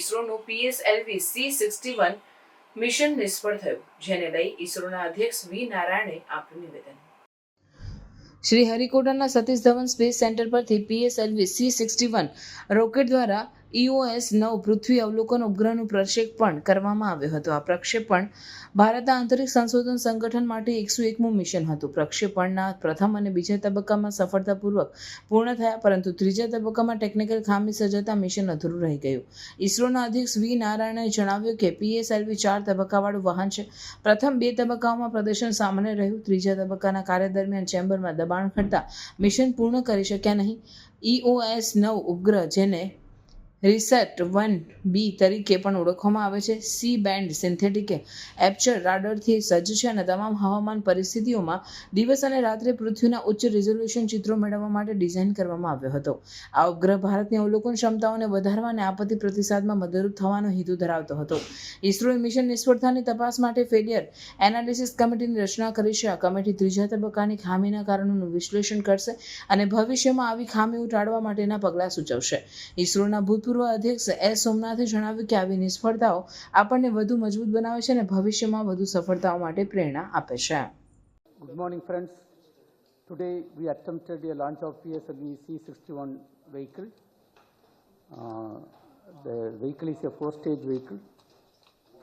ઇસરોનું PSLV C61 mission નિષ્ફળ થયું, જેને લઈ ઇસરોના અધ્યક્ષ વી નારાયણે આપ્યું નિવેદન. શ્રી હરિકોટાના સતીશ ધવન સ્પેસ સેન્ટર પરથી PSLV C61 રોકેટ દ્વારા EOS-9 પૃથ્વી અવલોકન ઉપગ્રહનું પ્રક્ષેપણ કરવામાં આવ્યું હતું. આ પ્રક્ષેપણ ભારતના આંતરિક સંશોધન સંગઠન માટે 101મું મિશન હતું. પ્રક્ષેપણના પ્રથમ અને બીજા તબક્કામાં સફળતાપૂર્વક પૂર્ણ થયા, પરંતુ ત્રીજા તબક્કામાં ટેકનિકલ ખામી સર્જાતા મિશન અધૂરું રહી ગયું. ઇસરોના અધ્યક્ષ વી નારાયણે જણાવ્યું કે PSLV 4 તબક્કાવાળું વાહન છે. પ્રથમ 2 તબક્કાઓમાં પ્રદર્શન સામાન્ય રહ્યું. ત્રીજા તબક્કાના કાર્ય દરમિયાન ચેમ્બરમાં દબાણ ઘટતા મિશન પૂર્ણ કરી શક્યા નહીં. EOS-9 ઉપગ્રહ, જેને RISAT-1B તરીકે પણ ઓળખવામાં આવે છે, C-બેન્ડ સિન્થેટિક એપર્ચર રાડારથી સજ્જ છે અને તમામ હવામાન પરિસ્થિતિઓમાં દિવસ અને રાત્રે પૃથ્વીના ઉચ્ચ રિઝોલ્યુશન ચિત્રો મેળવવા માટે ડિઝાઇન કરવામાં આવ્યો હતો. આ ઉપગ્રહ ભારતની અવલોકન ક્ષમતાઓને વધારવા અને આપત્તિ પ્રતિસાદમાં મદદરૂપ થવાનો હેતુ ધરાવતો હતો. ઇસરોએ મિશન નિષ્ફળતાની તપાસ માટે ફેલિયર એનાલિસિસ કમિટીની રચના કરી છે. આ કમિટી ત્રીજા તબક્કાની ખામીના કારણોનું વિશ્લેષણ કરશે અને ભવિષ્યમાં આવી ખામીઓ ટાળવા માટેના પગલાં સૂચવશે. ઇસરોના ભૂતપૂર્વ અધ્યક્ષ S. સોમનાથે જણાવ્યું કે આવી નિષ્ફળતાઓ આપણને વધુ મજબૂત બનાવે છે અને ભવિષ્યમાં વધુ સફળતાઓ માટે પ્રેરણા આપે છે. Good morning, friends. Today we attempted a launch of PSLV C61 vehicle. The vehicle is a 4-stage vehicle.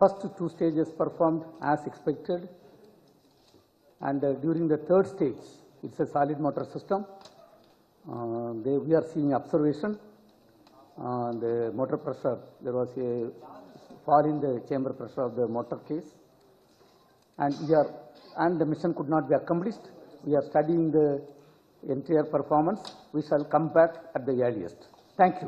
First 2 stages performed as expected, and during the 3rd stage, it's a solid motor system. We are seeing observation. The motor pressure, there was a fall in the chamber pressure of the motor case, and the mission could not be accomplished. We are studying the entire performance. We shall come back at the earliest. Thank you.